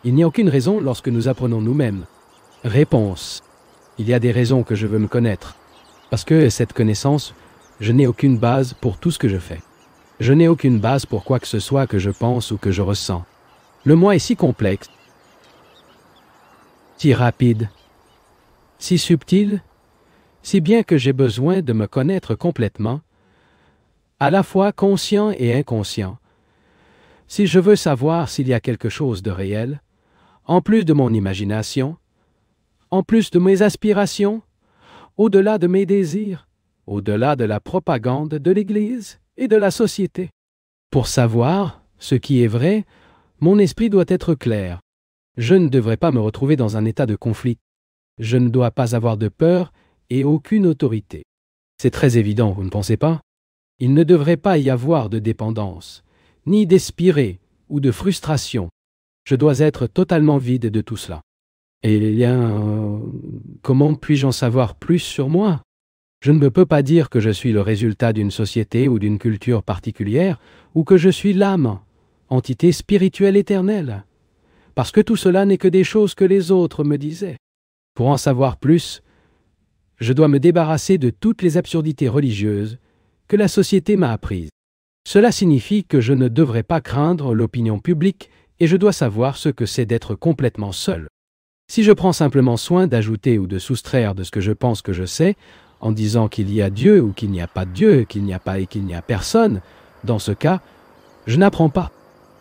Il n'y a aucune raison lorsque nous apprenons nous-mêmes. Réponse. Il y a des raisons que je veux me connaître. Parce que cette connaissance, je n'ai aucune base pour tout ce que je fais. Je n'ai aucune base pour quoi que ce soit que je pense ou que je ressens. Le moi est si complexe, si rapide, si subtil, si bien que j'ai besoin de me connaître complètement, à la fois conscient et inconscient. Si je veux savoir s'il y a quelque chose de réel, en plus de mon imagination, en plus de mes aspirations, au-delà de mes désirs, au-delà de la propagande de l'Église et de la société. Pour savoir ce qui est vrai, mon esprit doit être clair. Je ne devrais pas me retrouver dans un état de conflit. Je ne dois pas avoir de peur et aucune autorité. C'est très évident, vous ne pensez pas? Il ne devrait pas y avoir de dépendance, ni d'espéré ou de frustration. Je dois être totalement vide de tout cela. Et comment puis-je en savoir plus sur moi? Je ne peux pas dire que je suis le résultat d'une société ou d'une culture particulière, ou que je suis l'âme, entité spirituelle éternelle, parce que tout cela n'est que des choses que les autres me disaient. Pour en savoir plus, je dois me débarrasser de toutes les absurdités religieuses que la société m'a apprises. Cela signifie que je ne devrais pas craindre l'opinion publique et je dois savoir ce que c'est d'être complètement seul. Si je prends simplement soin d'ajouter ou de soustraire de ce que je pense que je sais, en disant qu'il y a Dieu ou qu'il n'y a pas de Dieu, qu'il n'y a pas et qu'il n'y a personne, dans ce cas, je n'apprends pas.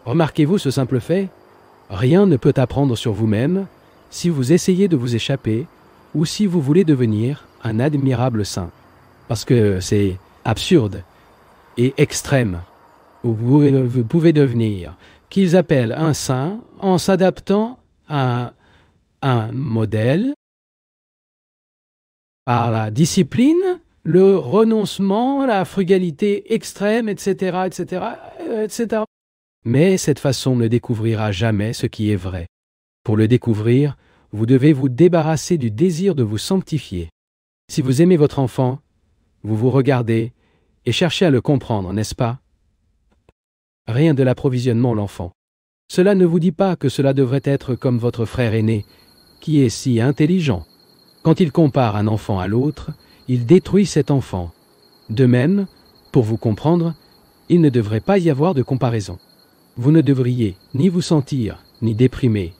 Remarquez-vous ce simple fait? Rien ne peut apprendre sur vous-même si vous essayez de vous échapper ou si vous voulez devenir un admirable saint. Parce que c'est absurde et extrême. Vous pouvez devenir qu'ils appellent un saint en s'adaptant à un modèle, à la discipline, le renoncement, la frugalité extrême, etc., etc., etc. Mais cette façon ne découvrira jamais ce qui est vrai. Pour le découvrir, vous devez vous débarrasser du désir de vous sanctifier. Si vous aimez votre enfant, vous vous regardez et cherchez à le comprendre, n'est-ce pas? Rien de l'approvisionnement l'enfant. Cela ne vous dit pas que cela devrait être comme votre frère aîné, qui est si intelligent. Quand il compare un enfant à l'autre, il détruit cet enfant. De même, pour vous comprendre, il ne devrait pas y avoir de comparaison. Vous ne devriez ni vous sentir, ni déprimé,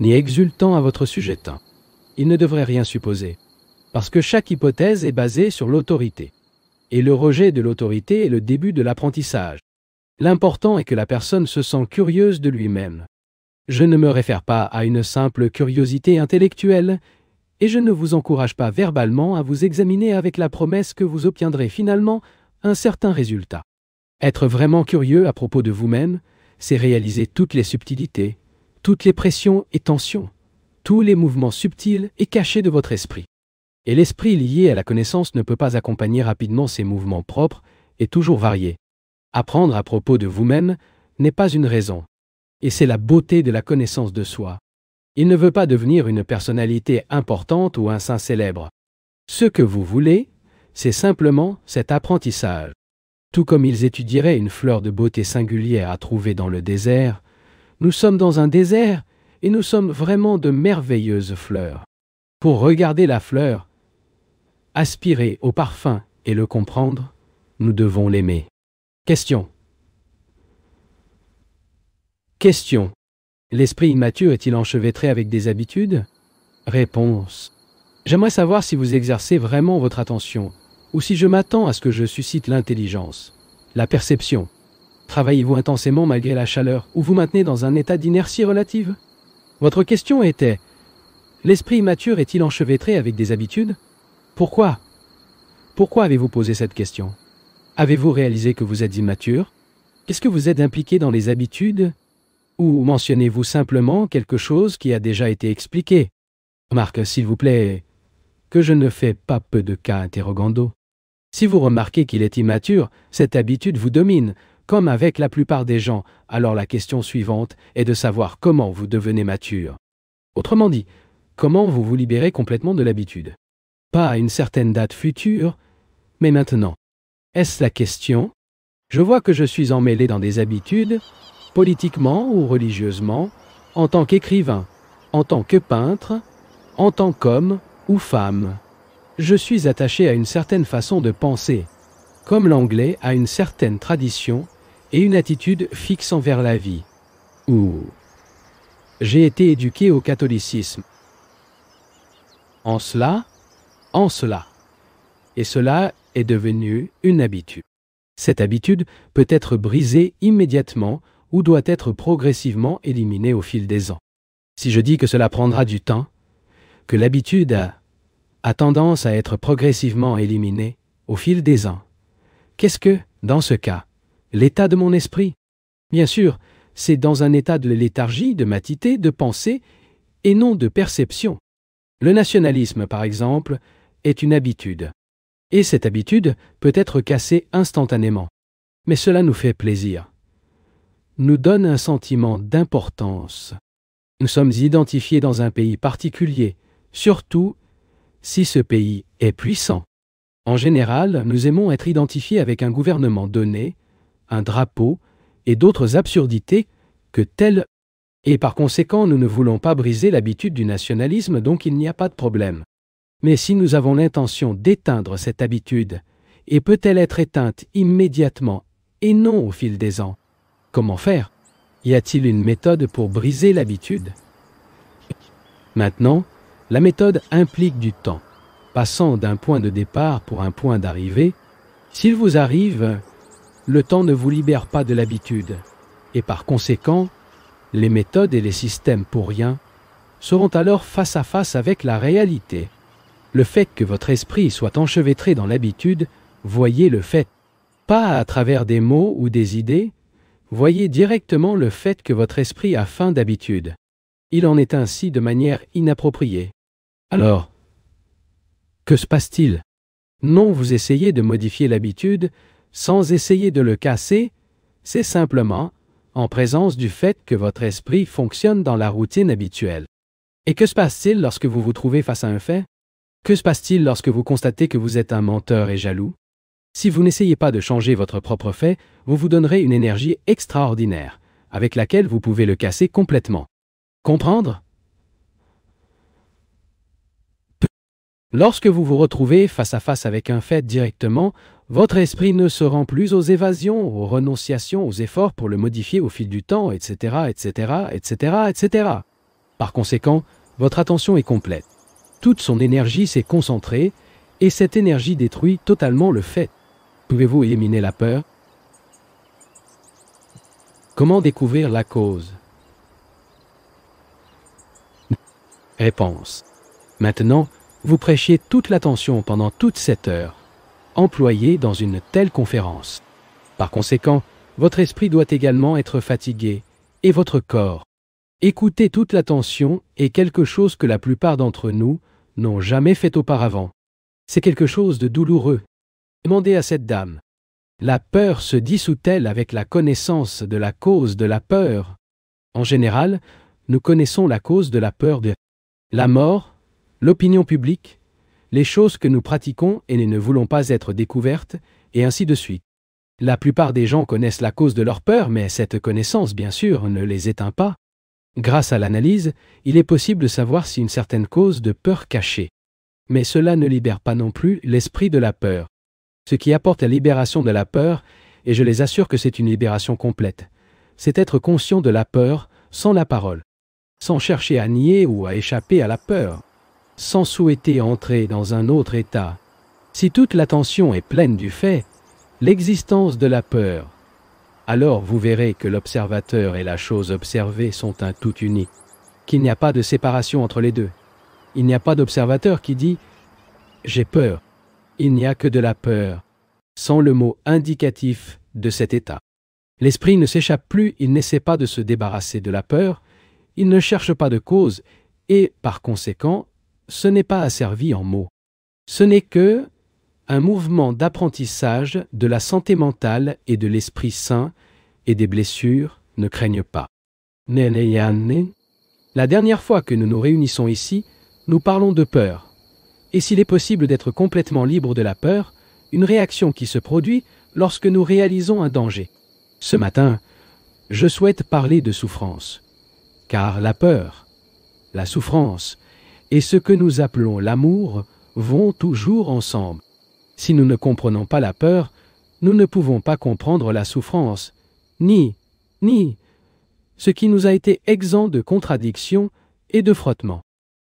ni exultant à votre sujet. Il ne devrait rien supposer, parce que chaque hypothèse est basée sur l'autorité. Et le rejet de l'autorité est le début de l'apprentissage. L'important est que la personne se sent curieuse de lui-même. Je ne me réfère pas à une simple curiosité intellectuelle, et je ne vous encourage pas verbalement à vous examiner avec la promesse que vous obtiendrez finalement un certain résultat. Être vraiment curieux à propos de vous-même, c'est réaliser toutes les subtilités, toutes les pressions et tensions, tous les mouvements subtils et cachés de votre esprit. Et l'esprit lié à la connaissance ne peut pas accompagner rapidement ces mouvements propres et toujours variés. Apprendre à propos de vous-même n'est pas une raison, et c'est la beauté de la connaissance de soi. Il ne veut pas devenir une personnalité importante ou un saint célèbre. Ce que vous voulez, c'est simplement cet apprentissage. Tout comme ils étudieraient une fleur de beauté singulière à trouver dans le désert, nous sommes dans un désert et nous sommes vraiment de merveilleuses fleurs. Pour regarder la fleur, aspirer au parfum et le comprendre, nous devons l'aimer. Question. Question. L'esprit immature est-il enchevêtré avec des habitudes? Réponse. J'aimerais savoir si vous exercez vraiment votre attention, ou si je m'attends à ce que je suscite l'intelligence, la perception. Travaillez-vous intensément malgré la chaleur, ou vous maintenez dans un état d'inertie relative? Votre question était: l'esprit immature est-il enchevêtré avec des habitudes? Pourquoi? Pourquoi avez-vous posé cette question? Avez-vous réalisé que vous êtes immature? Est-ce que vous êtes impliqué dans les habitudes? Ou mentionnez-vous simplement quelque chose qui a déjà été expliqué? Remarque, s'il vous plaît, que je ne fais pas peu de cas interrogando. Si vous remarquez qu'il est immature, cette habitude vous domine, comme avec la plupart des gens, alors la question suivante est de savoir comment vous devenez mature. Autrement dit, comment vous vous libérez complètement de l'habitude? Pas à une certaine date future, mais maintenant. Est-ce la question? Je vois que je suis emmêlé dans des habitudes, politiquement ou religieusement, en tant qu'écrivain, en tant que peintre, en tant qu'homme ou femme. Je suis attaché à une certaine façon de penser, comme l'anglais a une certaine tradition et une attitude fixe envers la vie. Ou j'ai été éduqué au catholicisme. En cela. Et cela est devenu une habitude. Cette habitude peut être brisée immédiatement ou doit être progressivement éliminée au fil des ans. Si je dis que cela prendra du temps, que l'habitude a tendance à être progressivement éliminée au fil des ans, qu'est-ce que, dans ce cas, l'état de mon esprit? Bien sûr, c'est dans un état de léthargie, de matité, de pensée, et non de perception. Le nationalisme, par exemple, est une habitude. Et cette habitude peut être cassée instantanément. Mais cela nous fait plaisir. Nous donne un sentiment d'importance. Nous sommes identifiés dans un pays particulier, surtout si ce pays est puissant. En général, nous aimons être identifiés avec un gouvernement donné, un drapeau et d'autres absurdités que telles. Et par conséquent, nous ne voulons pas briser l'habitude du nationalisme, donc il n'y a pas de problème. Mais si nous avons l'intention d'éteindre cette habitude, et peut-elle être éteinte immédiatement et non au fil des ans? Comment faire? Y a-t-il une méthode pour briser l'habitude? Maintenant, la méthode implique du temps. Passant d'un point de départ pour un point d'arrivée, s'il vous arrive, le temps ne vous libère pas de l'habitude, et par conséquent, les méthodes et les systèmes pour rien seront alors face à face avec la réalité. Le fait que votre esprit soit enchevêtré dans l'habitude, voyez le fait. Pas à travers des mots ou des idées, voyez directement le fait que votre esprit a faim d'habitude. Il en est ainsi de manière inappropriée. Alors, que se passe-t-il? Non, vous essayez de modifier l'habitude sans essayer de le casser, c'est simplement en présence du fait que votre esprit fonctionne dans la routine habituelle. Et que se passe-t-il lorsque vous vous trouvez face à un fait? Que se passe-t-il lorsque vous constatez que vous êtes un menteur et jaloux? Si vous n'essayez pas de changer votre propre fait, vous vous donnerez une énergie extraordinaire, avec laquelle vous pouvez le casser complètement. Comprendre? Lorsque vous vous retrouvez face à face avec un fait directement, votre esprit ne se rend plus aux évasions, aux renonciations, aux efforts pour le modifier au fil du temps, etc., etc., etc., etc. Par conséquent, votre attention est complète. Toute son énergie s'est concentrée, et cette énergie détruit totalement le fait. Pouvez-vous éliminer la peur? Comment découvrir la cause? Réponse. Maintenant, vous prêchiez toute l'attention pendant toute cette heure, employée dans une telle conférence. Par conséquent, votre esprit doit également être fatigué, et votre corps. Écouter toute l'attention est quelque chose que la plupart d'entre nous n'ont jamais fait auparavant. C'est quelque chose de douloureux. Demandez à cette dame. La peur se dissout-elle avec la connaissance de la cause de la peur? En général, nous connaissons la cause de la peur de la mort, l'opinion publique, les choses que nous pratiquons et ne voulons pas être découvertes, et ainsi de suite. La plupart des gens connaissent la cause de leur peur, mais cette connaissance, bien sûr, ne les éteint pas. Grâce à l'analyse, il est possible de savoir si une certaine cause de peur cachée. Mais cela ne libère pas non plus l'esprit de la peur. Ce qui apporte la libération de la peur, et je les assure que c'est une libération complète, c'est être conscient de la peur sans la parole, sans chercher à nier ou à échapper à la peur, sans souhaiter entrer dans un autre état. Si toute l'attention est pleine du fait, l'existence de la peur, alors vous verrez que l'observateur et la chose observée sont un tout unique, qu'il n'y a pas de séparation entre les deux. Il n'y a pas d'observateur qui dit « j'ai peur ». Il n'y a que de la peur, sans le mot indicatif de cet état. L'esprit ne s'échappe plus, il n'essaie pas de se débarrasser de la peur, il ne cherche pas de cause, et, par conséquent, ce n'est pas asservi en mots. Ce n'est que un mouvement d'apprentissage de la santé mentale et de l'esprit sain, et des blessures ne craignent pas. La dernière fois que nous nous réunissons ici, nous parlons de peur. Et s'il est possible d'être complètement libre de la peur, une réaction qui se produit lorsque nous réalisons un danger. Ce matin, je souhaite parler de souffrance. car la peur, la souffrance et ce que nous appelons l'amour vont toujours ensemble. Si nous ne comprenons pas la peur, nous ne pouvons pas comprendre la souffrance, ni ce qui nous a été exempt de contradictions et de frottements.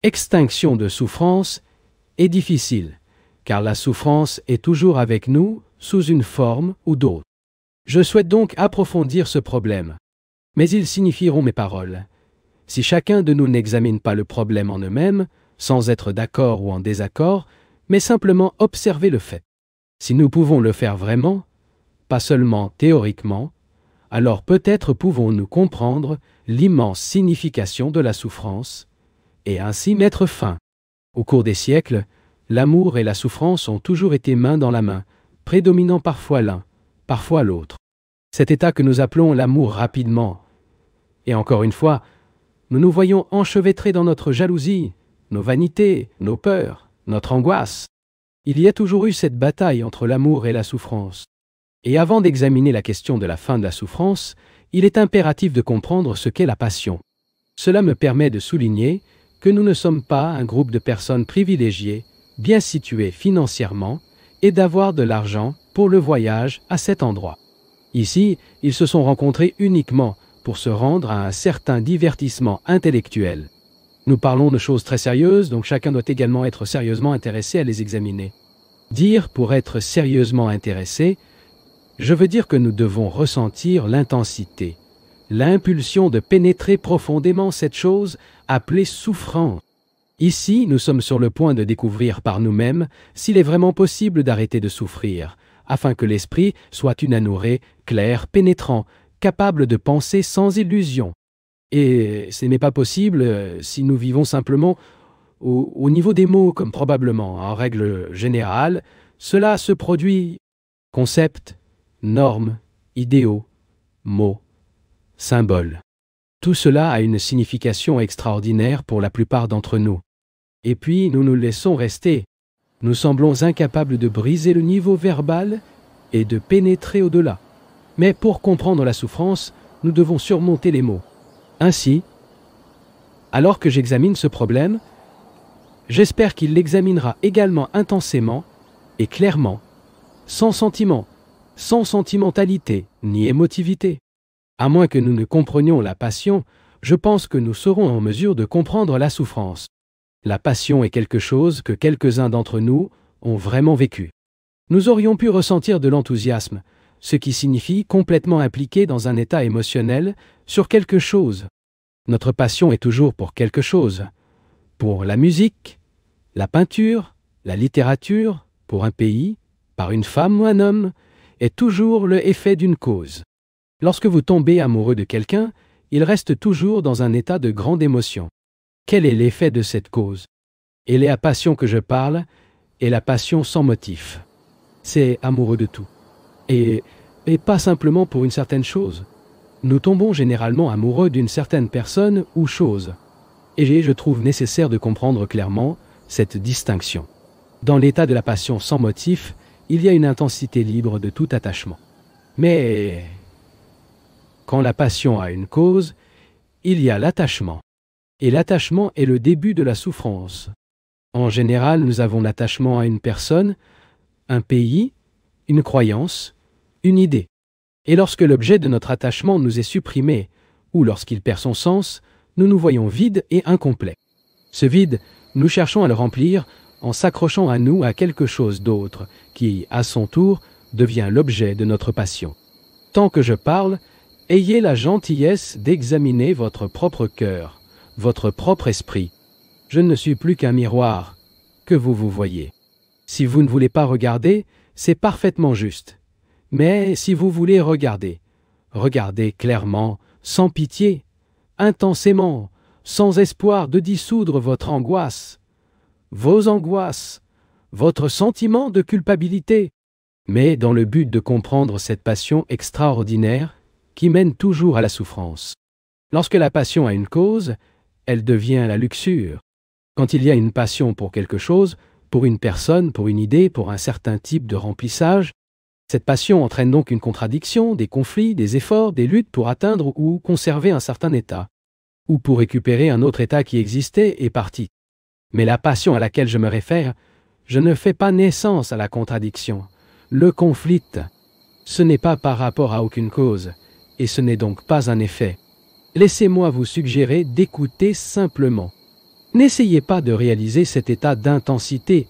Extinction de souffrance est difficile, car la souffrance est toujours avec nous sous une forme ou d'autre. Je souhaite donc approfondir ce problème. Mais ils signifieront mes paroles. Si chacun de nous n'examine pas le problème en eux-mêmes, sans être d'accord ou en désaccord, mais simplement observer le fait. Si nous pouvons le faire vraiment, pas seulement théoriquement, alors peut-être pouvons-nous comprendre l'immense signification de la souffrance et ainsi mettre fin. Au cours des siècles, l'amour et la souffrance ont toujours été main dans la main, prédominant parfois l'un, parfois l'autre. Cet état que nous appelons l'amour rapidement. Et encore une fois, nous nous voyons enchevêtrés dans notre jalousie, nos vanités, nos peurs, notre angoisse. Il y a toujours eu cette bataille entre l'amour et la souffrance. Et avant d'examiner la question de la fin de la souffrance, il est impératif de comprendre ce qu'est la passion. Cela me permet de souligner que nous ne sommes pas un groupe de personnes privilégiées, bien situées financièrement, et d'avoir de l'argent pour le voyage à cet endroit. Ici, ils se sont rencontrés uniquement pour se rendre à un certain divertissement intellectuel. Nous parlons de choses très sérieuses, donc chacun doit également être sérieusement intéressé à les examiner. Dire pour être sérieusement intéressé, je veux dire que nous devons ressentir l'intensité, l'impulsion de pénétrer profondément cette chose appelée souffrance. Ici, nous sommes sur le point de découvrir par nous-mêmes s'il est vraiment possible d'arrêter de souffrir, afin que l'esprit soit unanouré, clair, pénétrant, capable de penser sans illusion. Et ce n'est pas possible si nous vivons simplement au niveau des mots, comme probablement, en règle générale, cela se produit concepts, normes, idéaux, mots, symboles. Tout cela a une signification extraordinaire pour la plupart d'entre nous. Et puis, nous nous laissons rester. Nous semblons incapables de briser le niveau verbal et de pénétrer au-delà. Mais pour comprendre la souffrance, nous devons surmonter les mots. Ainsi, alors que j'examine ce problème, j'espère qu'il l'examinera également intensément et clairement, sans sentiment, sans sentimentalité ni émotivité. À moins que nous ne comprenions la passion, je pense que nous serons en mesure de comprendre la souffrance. La passion est quelque chose que quelques-uns d'entre nous ont vraiment vécu. Nous aurions pu ressentir de l'enthousiasme, ce qui signifie complètement impliqué dans un état émotionnel sur quelque chose. Notre passion est toujours pour quelque chose. Pour la musique, la peinture, la littérature, pour un pays, par une femme ou un homme, est toujours le effet d'une cause. Lorsque vous tombez amoureux de quelqu'un, il reste toujours dans un état de grande émotion. Quel est l'effet de cette cause? Et la passion que je parle est la passion sans motif. C'est amoureux de tout. Et pas simplement pour une certaine chose. Nous tombons généralement amoureux d'une certaine personne ou chose. Et je trouve nécessaire de comprendre clairement cette distinction. Dans l'état de la passion sans motif, il y a une intensité libre de tout attachement. Mais quand la passion a une cause, il y a l'attachement. Et l'attachement est le début de la souffrance. En général, nous avons l'attachement à une personne, un pays, une croyance, une idée. Et lorsque l'objet de notre attachement nous est supprimé, ou lorsqu'il perd son sens, nous nous voyons vides et incomplets. Ce vide, nous cherchons à le remplir en s'accrochant à nous à quelque chose d'autre, qui, à son tour, devient l'objet de notre passion. Tant que je parle, ayez la gentillesse d'examiner votre propre cœur, votre propre esprit. Je ne suis plus qu'un miroir que vous voyez. Si vous ne voulez pas regarder, c'est parfaitement juste. Mais si vous voulez regarder, regardez clairement, sans pitié, intensément, sans espoir de dissoudre votre angoisse, vos angoisses, votre sentiment de culpabilité, mais dans le but de comprendre cette passion extraordinaire qui mène toujours à la souffrance. Lorsque la passion a une cause, elle devient la luxure. Quand il y a une passion pour quelque chose, pour une personne, pour une idée, pour un certain type de remplissage, cette passion entraîne donc une contradiction, des conflits, des efforts, des luttes pour atteindre ou conserver un certain état. ou pour récupérer un autre état qui existait est parti. Mais la passion à laquelle je me réfère, je ne fais pas naissance à la contradiction, le conflit. Ce n'est pas par rapport à aucune cause, et ce n'est donc pas un effet. Laissez-moi vous suggérer d'écouter simplement. N'essayez pas de réaliser cet état d'intensité,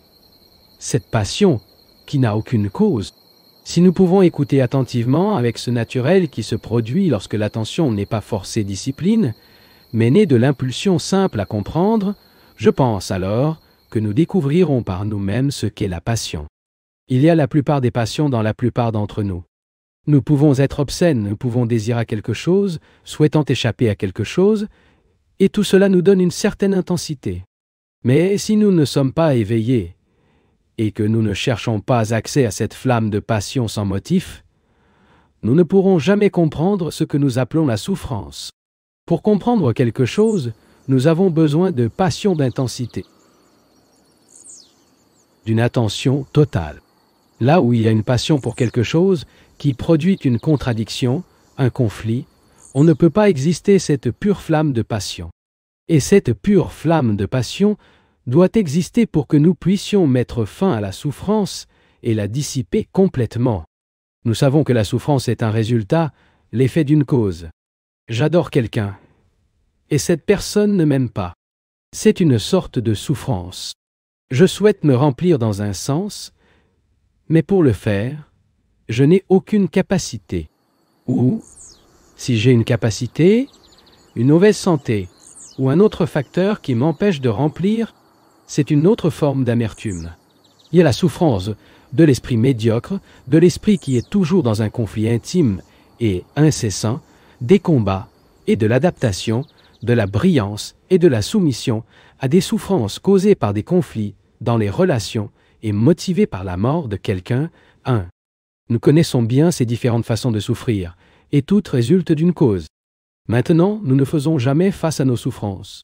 cette passion qui n'a aucune cause. Si nous pouvons écouter attentivement avec ce naturel qui se produit lorsque l'attention n'est pas forcée discipline, mais née de l'impulsion simple à comprendre, je pense alors que nous découvrirons par nous-mêmes ce qu'est la passion. Il y a la plupart des passions dans la plupart d'entre nous. Nous pouvons être obscènes, nous pouvons désirer quelque chose, souhaitant échapper à quelque chose, et tout cela nous donne une certaine intensité. Mais si nous ne sommes pas éveillés, et que nous ne cherchons pas accès à cette flamme de passion sans motif, nous ne pourrons jamais comprendre ce que nous appelons la souffrance. Pour comprendre quelque chose, nous avons besoin de passion d'intensité, d'une attention totale. Là où il y a une passion pour quelque chose qui produit une contradiction, un conflit, on ne peut pas exister cette pure flamme de passion. Et cette pure flamme de passion doit exister pour que nous puissions mettre fin à la souffrance et la dissiper complètement. Nous savons que la souffrance est un résultat, l'effet d'une cause. J'adore quelqu'un, et cette personne ne m'aime pas. C'est une sorte de souffrance. Je souhaite me remplir dans un sens, mais pour le faire, je n'ai aucune capacité. Ou, si j'ai une capacité, une mauvaise santé, ou un autre facteur qui m'empêche de remplir, c'est une autre forme d'amertume. Il y a la souffrance de l'esprit médiocre, de l'esprit qui est toujours dans un conflit intime et incessant, des combats et de l'adaptation, de la brillance et de la soumission à des souffrances causées par des conflits dans les relations et motivées par la mort de quelqu'un. 1. Nous connaissons bien ces différentes façons de souffrir, et toutes résultent d'une cause. Maintenant, nous ne faisons jamais face à nos souffrances.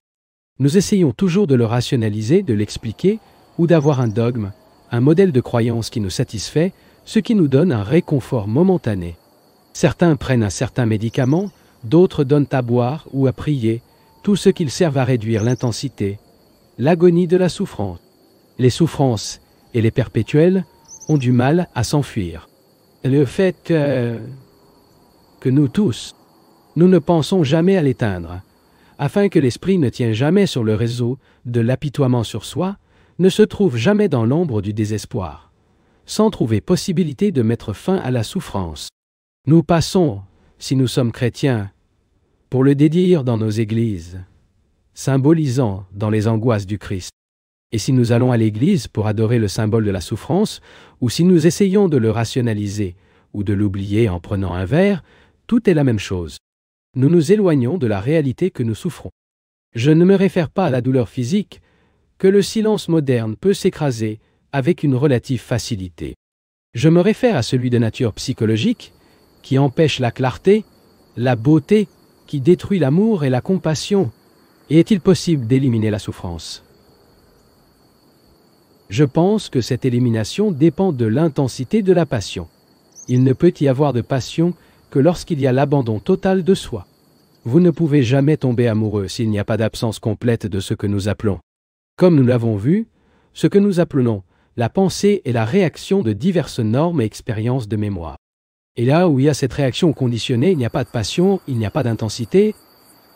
Nous essayons toujours de le rationaliser, de l'expliquer, ou d'avoir un dogme, un modèle de croyance qui nous satisfait, ce qui nous donne un réconfort momentané. Certains prennent un certain médicament, d'autres donnent à boire ou à prier, tout ce qu'ils servent à réduire l'intensité, l'agonie de la souffrance. Les souffrances et les perpétuelles ont du mal à s'enfuir. Le fait que nous tous, nous ne pensons jamais à l'éteindre, afin que l'esprit ne tienne jamais sur le réseau de l'apitoiement sur soi, ne se trouve jamais dans l'ombre du désespoir, sans trouver possibilité de mettre fin à la souffrance. Nous passons, si nous sommes chrétiens, pour le dédire dans nos églises, symbolisant dans les angoisses du Christ. Et si nous allons à l'église pour adorer le symbole de la souffrance, ou si nous essayons de le rationaliser ou de l'oublier en prenant un verre, tout est la même chose. Nous nous éloignons de la réalité que nous souffrons. Je ne me réfère pas à la douleur physique, que le silence moderne peut s'écraser avec une relative facilité. Je me réfère à celui de nature psychologique, qui empêche la clarté, la beauté, qui détruit l'amour et la compassion. Et est-il possible d'éliminer la souffrance ? Je pense que cette élimination dépend de l'intensité de la passion. Il ne peut y avoir de passion que lorsqu'il y a l'abandon total de soi. Vous ne pouvez jamais tomber amoureux s'il n'y a pas d'absence complète de ce que nous appelons. Comme nous l'avons vu, ce que nous appelons la pensée est la réaction de diverses normes et expériences de mémoire. Et là où il y a cette réaction conditionnée, il n'y a pas de passion, il n'y a pas d'intensité.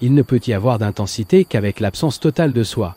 Il ne peut y avoir d'intensité qu'avec l'absence totale de soi.